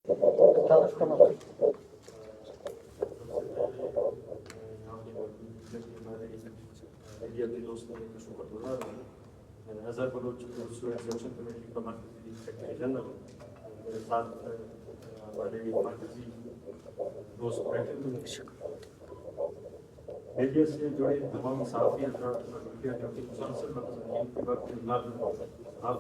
Media کے دوستوں کا شکر گزار ہوں. Azhar Baloch student section committee کا مرکزی سیکرٹری جنرل میرے ساتھ ہمارے مرکزی دوست بیٹھے ہوئے ہیں. میڈیا سے جڑے تمام صحافی حضرات اور میڈیا جو کہ مسلسل مقصد کے وقت آپ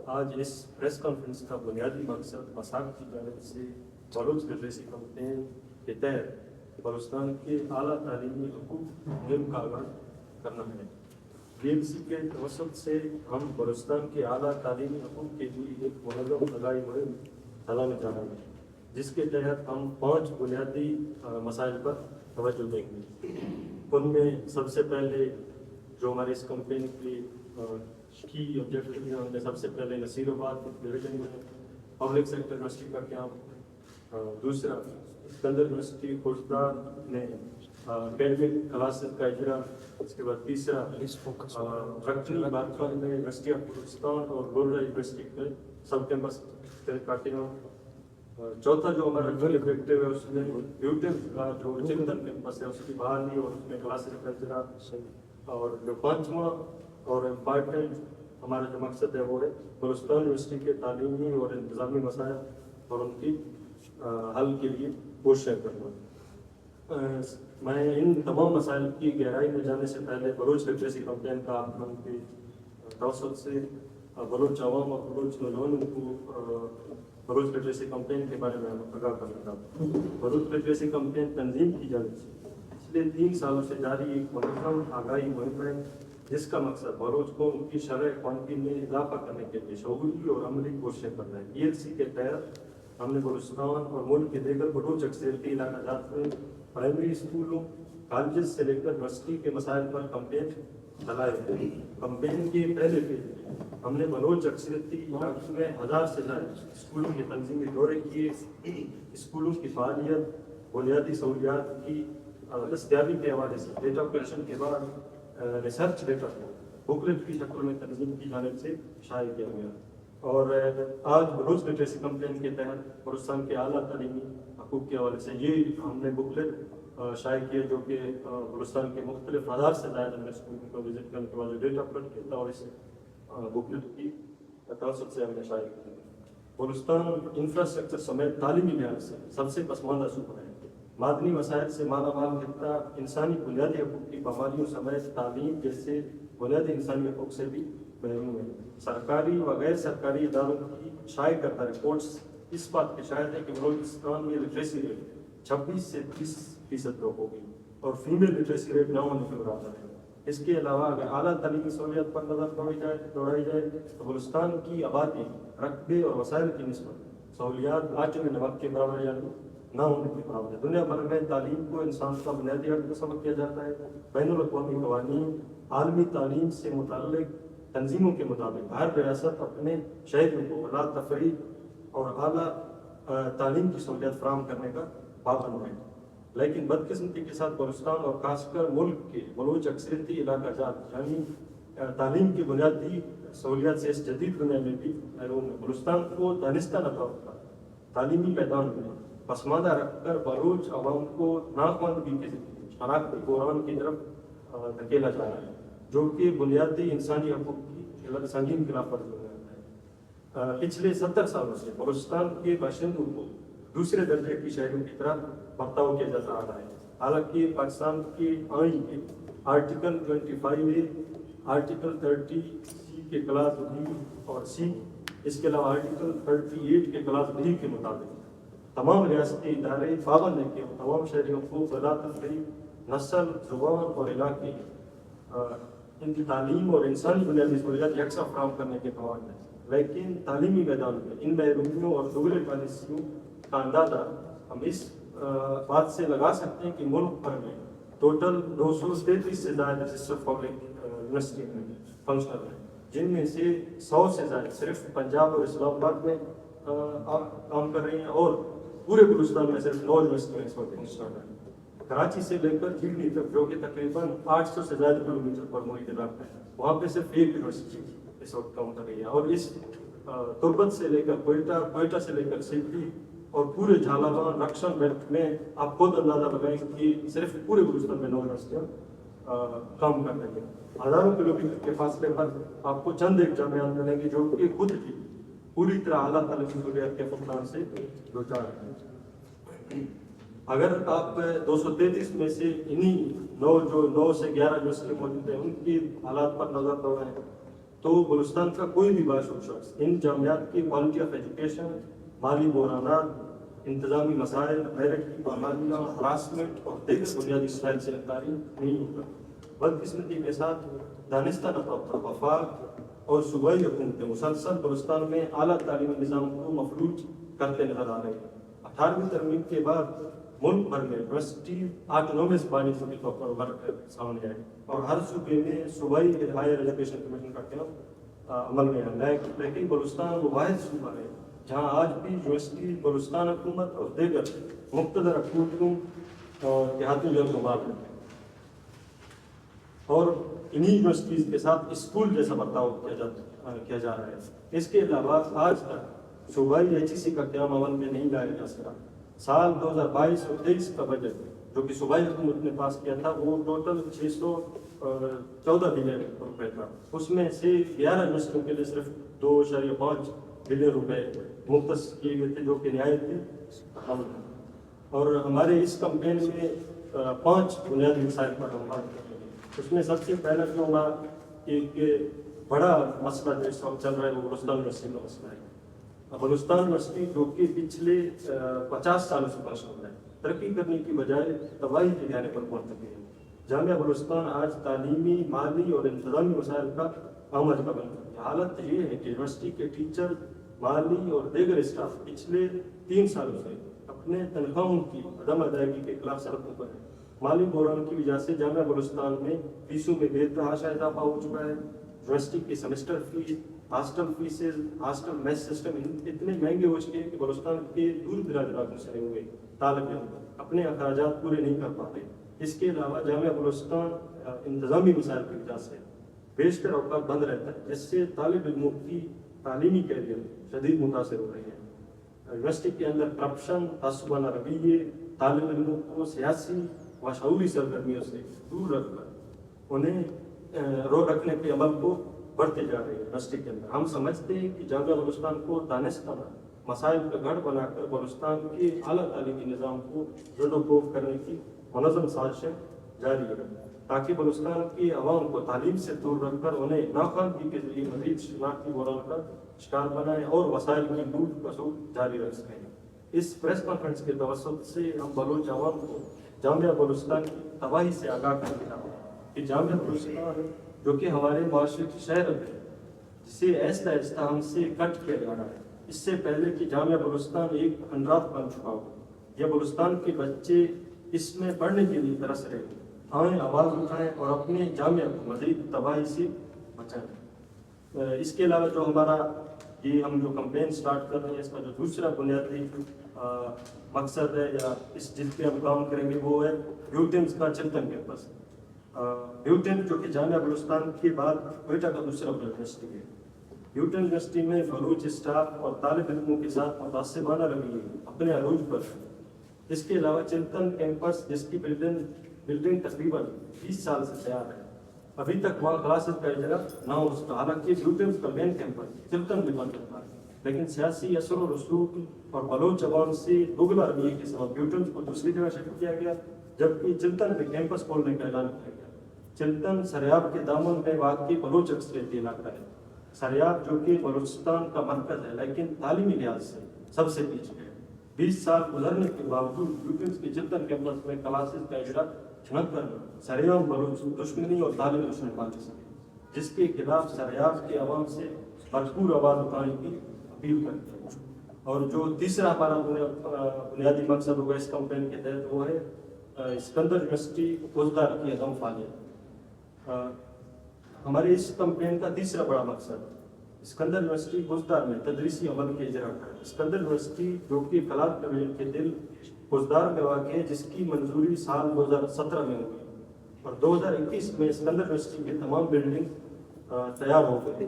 آج اس پریس کانفرنس کا بنیادی مقصد مساق کی جانب سے بلوچ لٹریسی کمپین کے تحت بلوچستان کے اعلیٰ تعلیمی حقوق مہم کا آغاز کرنا ہے. BLC کے توسط سے ہم بلوچستان کے اعلیٰ تعلیمی حقوق کے لیے ایک منظم فضائی مہم چلانے جا رہے ہیں, جس کے تحت ہم 5 بنیادی مسائل پر توجہ دیں گے. ان میں سب سے پہلے جو ہمارے اس کمپین کی آبجیکٹو ہیں, ان میں سب سے پہلے نصیر آباد ڈویژن میں پبلک سیکٹر یونیورسٹی کا قیام, دوسرا اسکندر یونیورسٹی خوشدار نے اکیڈمک کلاسز کا اجرا, اس کے بعد تیسرا رکنی بارکھان میں یونیورسٹی آف بلوچستان اور گولڈا یونیورسٹی کے سب کیمپس کا قیام, چوتھا جو ہمارا آبجیکٹو ہے اس میں یوٹیوب کا جو چندن کیمپس ہے اس کی بحالی اور اس میں کلاسز کا اجرا, اور جو پانچواں اور امپارٹنٹ ہمارا جو مقصد ہے وہ ہے بلوچستان یونیورسٹی کے تعلیمی اور انتظامی مسائل اور ان کی حل کے لیے کوششیں کرنا. میں ان تمام مسائل کی گہرائی میں جانے سے پہلے بلوچ لٹریسی کمپین کا آپ لوگوں کے توسط سے بلوچ عوام اور بلوچ نوجوانوں کو بلوچ لٹریسی کمپین کے بارے میں آگاہ کرنا چاہتا ہوں. بلوچ لٹریسی کمپین تنظیم کی جانب سے پچھلے 3 سالوں سے جاری ایک منظم آگاہی مہم ہے, جس کا مقصد بلوچ کو ان کی شرح خوانگی میں اضافہ کرنے کے لیے شعوری اور عملی کوششیں کرنا ہے. BLC کے تحت ہم نے بلوچستان اور ملک کے دیگر بلوچ اکثریتی علاقہ جات میں پرائمری اسکولوں, کالجز سے لے کر یونیورسٹی کے مسائل پر کمپین چلائے ہیں. کمپین کے پہلے فیز میں ہم نے بلوچ اکثریتی علاقوں میں 1000 سے زائد اسکولوں کے تنظیمی دورے کیے. اسکولوں کی فعالیت, بنیادی سہولیات کی دستیابی کے حوالے سے ڈیٹا کلیکشن کے بعد ریسرچ ڈیٹا کو بکلیٹ کی شکل میں تنظیم کی جانب سے شائع کیا گیا. اور آج بلوچ لٹریسی کمپین کے تحت بلوچستان کے اعلیٰ تعلیمی حقوق کے حوالے سے یہ ہم نے بکلیٹ شائع کیے, جو کہ بلوچستان کے مختلف 1000 سے زائد اسکولوں کو وزٹ کرنے کے بعد جو ڈیٹا کلیکٹ کیا تھا اور اس بکلیٹ کی توسط سے ہم نے شائع کی. بلوچستان انفراسٹرکچر سمیت تعلیمی لحاظ سے سب سے پسماندہ صوبہ ہے. معدنی وسائل سے مالا مال خطہ انسانی بنیادی حقوق کی پابندیوں سمیت تعلیم جیسے بنیادی انسانی حقوق سے بھی محروم ہے. سرکاری و غیر سرکاری اداروں کی شائع کردہ رپورٹس اس بات کی شاہد ہے کہ بلوچستان میں لٹریسی ریٹ 26 سے 30% لوگ ہو گئی اور فیمیل لٹریسی ریٹ 9 ہونے کے برابر ہے. اس کے علاوہ اگر اعلیٰ تعلیمی سہولیات پر نظر دوڑائی جائے تو بلوچستان کی آبادی, رقبے اور وسائل کی نسبت سہولیات 8ویں نمبر کے برابر یعنی 9 ہونے کے برابر ہے. دنیا بھر میں تعلیم کو انسان کا بنیادی حق سمجھ کیا جاتا ہے. بین الاقوامی قوانین, عالمی تعلیم سے متعلق تنظیموں کے مطابق ہر ریاست اپنے شہریوں کو اعلیٰ تفریح اور اعلیٰ تعلیم کی سہولیات فراہم کرنے کا پابند ہے. لیکن بدقسمتی کے ساتھ بلوچستان اور خاص کر ملک کے بلوچ اکثریتی علاقہ جات یعنی تعلیم کی بنیادی سہولیات سے اس جدید دنیا میں بھی محروم ہے. بلوچستان کو دانستہ نتائج کا تعلیمی میدان میں پسماندہ رکھ کر بلوچ عوام کو ناخواندگی کے شناخت بحران کی طرف دھکیلا جا رہا ہے, جو کہ بنیادی انسانی حقوق کی سنگین خلاف ورزی ہے. پچھلے 70 سالوں سے بلوچستان کے باشندوں کو دوسرے درجے کی شہریوں کی طرح برتاؤ کیا جاتا آ رہا ہے. حالانکہ پاکستان کے آئین کے آرٹیکل 25A, آرٹیکل 30C کے کلاس B اور C, اس کے علاوہ آرٹیکل 38 کے کلاس D کے مطابق تمام ریاستی ادارے پابند ہیں کہ تمام شہریوں کو بلا تفریق, نسل, زبان اور علاقے ان کی تعلیم اور انسانی بنیادی سہولیات یکساں فراہم کرنے کے قواعد ہیں. لیکن تعلیمی میدان میں ان محرومیوں اور دوگلے پالیسیوں کا اندازہ ہم اس بات سے لگا سکتے ہیں کہ ملک بھر میں ٹوٹل 233 سے زائد رجسٹرڈ پبلک یونیورسٹی میں فنکشنل ہیں, جن میں سے 100 سے زائد صرف پنجاب اور اسلام آباد میں کام کر رہی ہیں اور پورے بلوچستان میں صرف 9 یونیورسٹیاں اس وقت فنکشنل ہیں. کراچی سے لے کر جھیلی تک جو کہ تقریباً 800 سے زیادہ کلومیٹر پر محیط علاقہ ہے، وہاں پہ صرف ایک یونیورسٹی اس وقت کام کر رہی ہے. اور اس تربت سے لے کر کوئٹہ سے لے کر سندھی اور پورے جھلاوان رکشن بیلٹ میں آپ خود اندازہ لگائیں کہ صرف پورے بلوچستان میں 9 یونیورسٹیاں کام کر رہی ہیں. ہزاروں کلومیٹر کے فاصلے پر آپ کو چند ایک جامعات ملیں گے جو کہ خود کی پوری طرح اعلیٰ تعلیمی ضروریات کے فقدان سے دوچار ہیں. اگر آپ 233 میں سے انہی 9 سے 11 یونیورسٹی موجود ہیں ان کی حالات پر نظر دوڑائیں تو بلوچستان کا کوئی بھی باشعور شخص ان جامعات کی کوالٹی آف ایجوکیشن، مالی بحرانات، انتظامی مسائل، میرٹ کی پابندیاں، ہراسمنٹ اور دیگر بنیادی مسائل سے انکاری نہیں ہوگا. بدقسمتی کے ساتھ دانستہ وفاق اور صوبائی حکومتیں مسلسل بلوچستان میں اعلیٰ تعلیمی نظام کو مفلوج کرتے نظر آ رہے ہیں. 18ویں ترمیم کے بعد ملک بھر میں یونیورسٹی آٹونومس باڈی کے طور پر ابھر کر سامنے آئے اور ہر صوبے میں صوبائی ہائر ایجوکیشن کمیشن کا قیام عمل میں ہے. لیکن بلوچستان وہ واحد صوبہ ہے جہاں آج بھی یونیورسٹی بلوچستان حکومت اور دیگر مقتدر حکومتوں اور دیہاتوں جو مبال ہے اور انہی یونیورسٹیز کے ساتھ اسکول جیسا برتاؤ کیا جا رہا ہے. اس کے علاوہ آج تک صوبائی HEC کا قیام عمل میں نہیں لایا جا سکا. سال 2022 اور 23 کا بجٹ جو کہ صوبائی حکومت نے پاس کیا تھا وہ ٹوٹل 614 بلین روپے تھا. اس میں سے 11 یونیورسٹیوں کے لیے صرف 2.5 بلین روپے مختص کیے گئے تھے جو کہ نہایت کم تھا. اور ہمارے اس کمپین میں 5 بنیادی مسائل پر ہم بات کریں گے. اس میں سب سے پہلا جو ہمارا ایک بڑا مسئلہ جو اس وقت چل رہا ہے وہ بلوچستان یونیورسٹی کا مسئلہ ہے. بلوچستان یونیورسٹی جو کہ پچھلے 50 سالوں سے مشغول ہے، ترقی کرنے کی بجائے تباہی کے گہرے پر پہنچ گئی ہے. جامعہ بلوچستان آج تعلیمی، مالی اور انتظامی مسائل کا عامل کا بن گیا. حالت یہ ہے کہ یونیورسٹی کے ٹیچر، مالی اور دیگر اسٹاف پچھلے 3 سالوں سے اپنے تنخواہوں کی عدم ادائیگی کے خلاف سڑکوں پر ہے. مالی بحران کی وجہ سے جامعہ بلوچستان میں فیسوں میں بے تحاشا اضافہ ہو چکا ہے. یونیورسٹی کی semester fee, hostel fees, hostel mess system اتنے مہنگے ہو چکے ہیں کہ بلوچستان کے دور دراز علاقوں سے ہوئے طالب علم اپنے اخراجات پورے نہیں کر پاتے. اس کے علاوہ جامعہ بلوچستان انتظامی مسائل کی وجہ سے بیشتر اوقات بند رہتا ہے جس سے طالب علموں کی تعلیمی کیریئر شدید متاثر ہو رہی ہے. یونیورسٹی کے اندر کرپشن، تعصبانہ رویے، طالب علموں کو سیاسی و شعوری سرگرمیوں سے دور رکھ کر انہیں رو رکھنے کے عمل کو بڑھتے جا رہے ہیں. یونیورسٹی کے اندر ہم سمجھتے ہیں کہ جامعہ بلوچستان کو دانستانہ مسائل کا گڑھ بنا کر بلوچستان کے اعلیٰ تعلیمی نظام کو زد و کوف کرنے کی منظم سازشیں جاری ہے تاکہ بلوچستان کی عوام کو تعلیم سے دور رکھ کر انہیں ناخواندگی کے ذریعے مزید شناختی بحران کا شکار بنائیں اور وسائل کی لوٹ کسوٹ جاری رکھ سکیں. اس پریس کانفرنس کے توسط سے ہم بلوچ عوام کو جامعہ بلوچستان کی تباہی سے آگاہ کر دیا کہ جامعہ بلوچستان جو کہ ہمارے معاشرے کی شہر ہے جسے ایسا ایسا ہم سے کٹ کیا جا رہا ہے. اس سے پہلے کہ جامعہ بلوچستان ایک خنڈرات بن چکا ہو یا بلوچستان کے بچے اس میں پڑھنے کے لیے ترس رہے آئیں، آواز اٹھائیں اور اپنے جامعہ کو مزید تباہی سے بچائیں. اس کے علاوہ جو ہمارا یہ ہم جو کمپین سٹارٹ کر رہے ہیں اس کا جو دوسرا بنیادی مقصد ہے یا اس جس پہ ہم کام کریں گے وہ ہے بیوٹنز کا چلتن کیمپس. بیوٹن جو کہ جامعہ بلوچستان کے بعد کوئٹہ کا دوسرا یونیورسٹی ہے. بیوٹن یونیورسٹی میں بلوچ اسٹاف اور طالب علموں کے ساتھ متعصبانہ رویے اپنے عروج پر ہے. اس کے علاوہ چلتن کیمپس جس کی بلڈنگ تقریباً 20 سال سے تیار ہے، ابھی تک وہاں کلاسز کا اجرا نہ ہو سکا. حالانکہ بیوٹن کا مین کیمپس چلتن میں بن چکا ہے لیکن سیاسی اثر و رسوخ اور بلوچ عوام سے دوگلا رویے کے سبب بیوٹن کو دوسری جگہ شفٹ کیا گیا جبکہ چلتن میں کیمپس کھولنے کا اعلان کیا گیا. چلتن سریاب کے دامن میں واقع بلوچ اکثریتی علاقہ ہے. سریاب جو کہ بلوچستان کا مرکز ہے لیکن تعلیمی لحاظ سے سب سے پیچھے ہے. 20 سال گزرنے کے باوجود بیوٹنز کے چلتن کیمپس میں کلاسز کا اجرا چھنک کر سریاب بلوچ دشمنی اور تعلیمی دشمنی پاتے سکے جس کے خلاف سریاب کے عوام سے بھرپور آواز اٹھانے کی اپیل کرتے ہیں. اور جو تیسرا ہمارا بنیادی مقصد ہوگا اس کمپین کے تحت وہ ہے اسکندر یونیورسٹی کوزدار کی عدم فعالیت. ہمارے اس کمپین کا تیسرا بڑا مقصد اسکندر یونیورسٹی کوزدار میں تدریسی عمل کے اجرا ہے. اسکندر یونیورسٹی جو کہ کلات ڈویژن کے دل پوزدار میں واقع ہے، جس کی منظوری سال 2017 میں ہوئی اور 2021 میں اسکندر یونیورسٹی کے تمام بلڈنگ تیار ہو گئے۔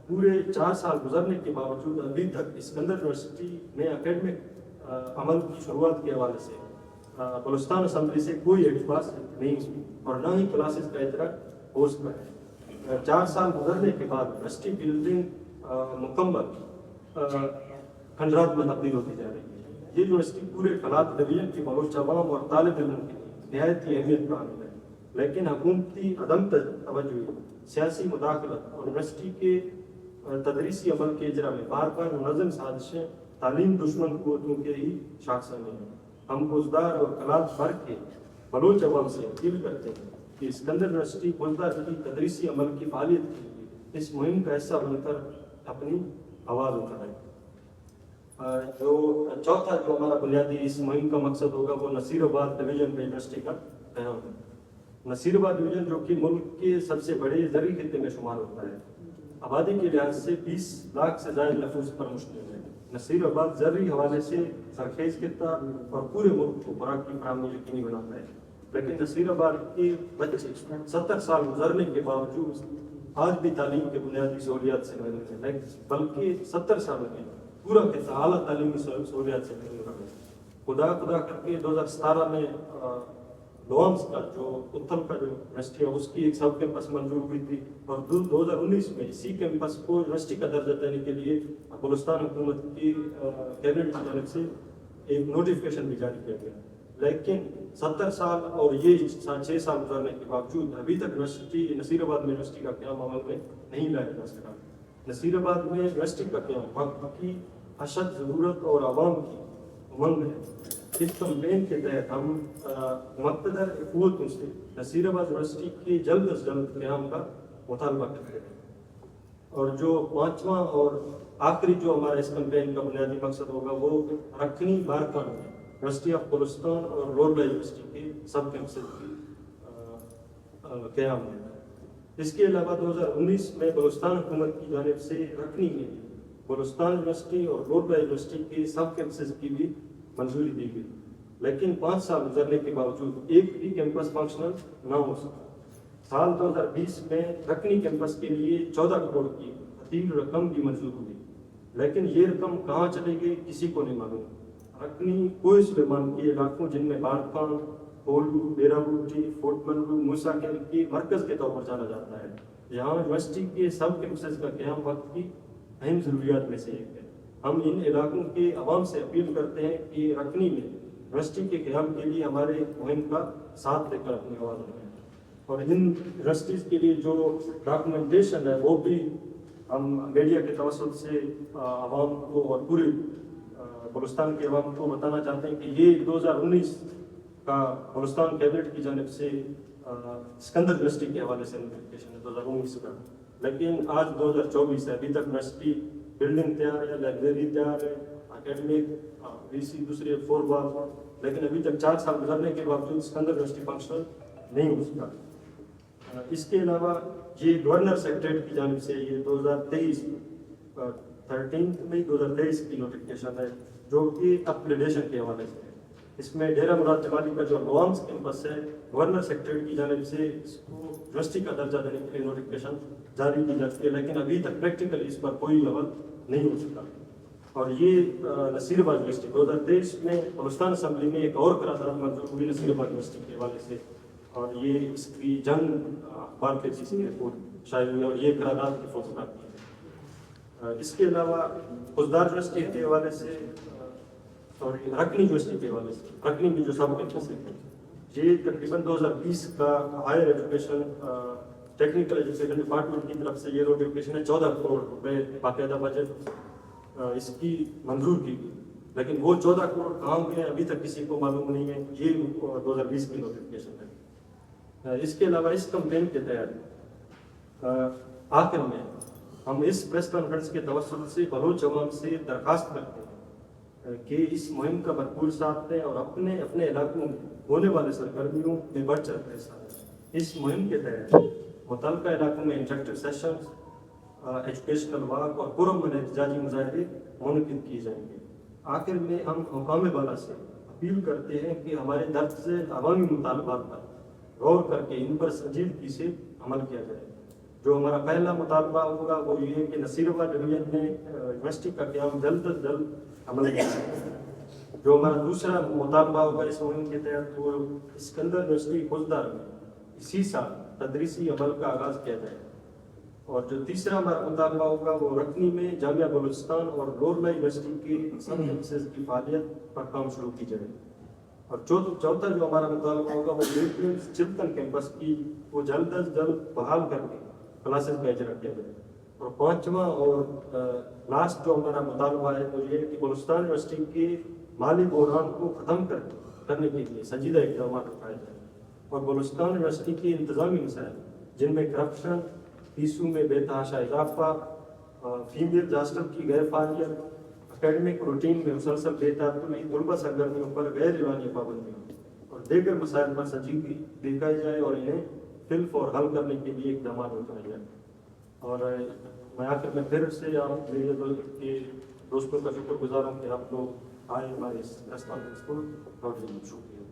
پورے 4 سال گزرنے کے باوجود ابھی تک اسکندر یونیورسٹی میں اکیڈمک عمل کی شروعات کے حوالے سے بلوچستان اسمبلی سے کوئی اعتراض نہیں ہوئی اور نہ ہی کلاسز کا اعتراض ہو سکا ہے۔ 4 سال گزرنے کے بعد یونیورسٹی بلڈنگ مکمل کھنڈرات میں تبدیل ہوتی جا رہی ہے۔ یہ یونیورسٹی پورے فلاح ڈویژن کی بلوچ عوام اور طالب علم کی نہایت ہی اہمیت کا حامل ہے، لیکن حکومتی عدم توجہ، سیاسی مداخلت اور یونیورسٹی کے تدریسی عمل کے اجرا میں بار بار منظم سازشیں تعلیم دشمن قوتوں کے ہی شاخسانے ہیں۔ ہم پوزدار اور کلاس بھر کے بلوچ عوام سے اپیل کرتے ہیں کہ اسکندر یونیورسٹی پوزدار کی تدریسی عمل کی فعالیت کے لیے اس مہم کا حصہ بن کر اپنی آواز اٹھائے۔ جو چوتھا جو ہمارا بنیادی اس مہم کا مقصد ہوگا وہ نصیر آباد ڈویژن میں یونیورسٹی کا قیام ہے۔ نصیر آباد ڈویژن جو کہ ملک کے سب سے بڑے زرعی خطے میں شمار ہوتا ہے، آبادی کے لحاظ سے 20 لاکھ سے زائد نفوس پر مشتمل ہے۔ نصیر آباد زرعی حوالے سے سرخیز خطہ اور پورے ملک کو خوراک کی فراہمی یقینی بناتا ہے، لیکن نصیر آباد کے بچے 70 سال گزرنے کے باوجود آج بھی تعلیم کے بنیادی سہولیات سے محروم ہیں، بلکہ 70 سالوں میں پورا خطہ اعلیٰ تعلیمی سہولیات سے محروم ہے۔ خدا کر کے 2017 میں لوامس کا جو اتھل کا جو یونیورسٹی ہے اس کی ایک سب کیمپس منظور ہوئی تھی اور 2019 میں اسی کیمپس کو یونیورسٹی کا درجہ دینے کے لیے بلوچستان حکومت کی کیبنٹ کی جانب سے ایک نوٹیفکیشن بھی جاری کیا گیا، لیکن 70 سال اور یہ 6 سال گزرنے کے باوجود ابھی تک یونیورسٹی نصیر آباد میں یونیورسٹی کا قیام عمل میں نہیں لایا جا سکا۔ نصیر آباد میں یونیورسٹی کا قیام وقت کی اشد ضرورت اور عوام کی امنگ ہے۔ اس کمپین کے تحت ہم مقتدر قوتوں سے نصیر آباد یونیورسٹی کے جلد از جلد قیام کا مطالبہ کرتے ہیں۔ اور جو 5واں اور آخری جو ہمارا اس کمپین کا بنیادی مقصد ہوگا وہ رکنی بارکان میں یونیورسٹی آف بلوچستان اور لورلا یونیورسٹی کے سب کیمپسز کی قیام ہے۔ اس کے علاوہ 2019 میں بلوچستان حکومت کی جانب سے رکنی میں بلوچستان یونیورسٹی اور لورلا یونیورسٹی کے سب کیمپسز کی بھی منظوری دی گئی، لیکن 5 سال گزرنے کے باوجود ایک بھی کیمپس فنکشنل نہ ہو سکا۔ سال 2020 میں رکنی کیمپس کے لیے 14 کروڑ کی حتیل رقم بھی منظور ہوئی، لیکن یہ رقم کہاں چلے گئی کسی کو نہیں معلوم۔ رکنی کوئی سلیمان کے علاقوں جن میں بارکان، پولو، ڈیرا بوٹی، فورٹ منرو، موسیٰ کیمپ کی مرکز کے طور پر جانا جاتا ہے، یہاں یونیورسٹی کے سب کیمپسز کا قیام وقت کی اہم ضروریات میں سے ایک ہے۔ ہم ان علاقوں کے عوام سے اپیل کرتے ہیں کہ رکنی میں یونیورسٹی کے قیام کے لیے ہمارے مہم کا ساتھ دے کر اپنی آواز اٹھائیں، اور ان یونیورسٹیز کے لیے جو ڈاکومنٹیشن ہے وہ بھی ہم میڈیا کے توسط سے عوام کو اور پورے بلوچستان کے عوام کو بتانا چاہتے ہیں کہ یہ 2019 کا بلوچستان کیبنٹ کی جانب سے اسکندر یونیورسٹی کے حوالے سے نوٹیفکیشن ہے 2019 کا، لیکن آج 2024 ہے، ابھی تک یونیورسٹی بلڈنگ تیار ہے، لائبریری تیار ہے، اکیڈمک وی سی دوسرے 4 بار، لیکن ابھی تک 4 سال گزرنے کے باوجود اسکندر یونیورسٹی فنکشنل نہیں ہو سکا۔ اس کے علاوہ یہ گورنر سیکریٹریٹ کی جانب سے یہ 2023 13 مئی 2023 کی نوٹیفکیشن ہے جو کہ اپگریڈیشن کے حوالے سے ہے۔ اس میں ڈیرہ مراد جمالی کا جو لوامس کیمپس ہے گورنر سیکریٹریٹ کی جانب سے اس کو یونیورسٹی کا درجہ دینے کے لیے نوٹیفکیشن جاری کی جاتی ہے، لیکن ابھی تک پریکٹیکلی اس پر کوئی عمل نہیں ہو سکا۔ اور یہ نصیر آباد یونیورسٹی 2023 میں بلوچستان اسمبلی میں ایک اور قرارداد منظور ہوئی نصیر آباد یونیورسٹی کے حوالے سے، اور یہ اس کی جنگ اخبار کے جس کی رپورٹ شائع ہوئی اور یہ قرارداد کی فوٹو کاپی ہے۔ اس کے علاوہ پوزدار یونیورسٹی کے حوالے سے رکنی یونیورسٹی کے حوالے سے رکنی میں جو سب کیمپس ہے یہ تقریباً 2020 کا higher education technical education department کی طرف سے یہ نوٹیفکیشن ہے 14 کروڑ روپے باقاعدہ بجٹ اس کی منظور کی گئی، لیکن وہ 14 کروڑ کہاں گئے ابھی تک کسی کو معلوم نہیں ہے، یہ 2020 کی نوٹیفکیشن ہے۔ اس کے علاوہ اس کمپین کے تحت آخر میں ہم اس پریس کانفرنس کے توسط سے بلوچ عوام سے درخواست کرتے ہیں کہ اس مہم کا بھرپور ساتھ دیں اور اپنے علاقوں میں ہونے والے سرگرمیوں میں بڑھ چڑھ کر حصہ لیں۔ اس مہم کے تحت متعلقہ علاقوں میں انٹریکٹیو سیشنز، ایجوکیشنل واک اور احتجاجی مظاہرے منعقد کیے جائیں گے۔ آخر میں ہم حکام بالا سے اپیل کرتے ہیں کہ ہمارے درج سے عوامی مطالبات پر غور کر کے ان پر سنجیدگی سے عمل کیا جائے. جو ہمارا پہلا مطالبہ ہوگا وہ یہ کہ نصیرآباد ڈویژن میں یونیورسٹی کا قیام جلد از جلد عمل کیا جائے. جو ہمارا دوسرا مطالبہ ہوگا اس مہم کے تحت وہ اسکندر یونیورسٹی خوزدار میں اسی سال تدریسی عمل کا آغاز کیا جائے. اور جو تیسرا ہمارا مطالبہ ہوگا وہ رکنی میں جامعہ بلوچستان اور لورلا یونیورسٹی کی سب کیمپسز کی فعالیت پر کام شروع کی جائے. اور چوتھا جو ہمارا مطالبہ ہوگا وہ چلتن کیمپس کی وہ جلد از جلد بحال کر کے کلاسز کا اجرا کیا جائے. اور پانچواں اور لاسٹ جو ہمارا مطالبہ ہے وہ یہ ہے کہ بلوچستان یونیورسٹی کے مالی بحران کو ختم کرنے کے لیے سنجیدہ اقدامات اٹھائے جائیں. اور بلوچستان یونیورسٹی کے انتظامی مسائل جن میں کرپشن، فیسوں میں بے تحاشا اضافہ، فیمیل ہاسٹل کی غیر فعالیت، اکیڈمک روٹین میں مسلسل بے تعطلی، طلبہ سرگرمیوں پر غیر اعلانیہ پابندیاں اور دیگر مسائل پر سنجیدگی دکھائی جائے اور انہیں فلف اور حل کرنے کے لیے اقدامات اٹھائے جائیں. اور میں آخر میں پھر سے آپ میرے دوستوں کا شکر گزار ہوں کہ آپ لوگ آئے ہمارے اس کانفرنس کو. بہت شکریہ.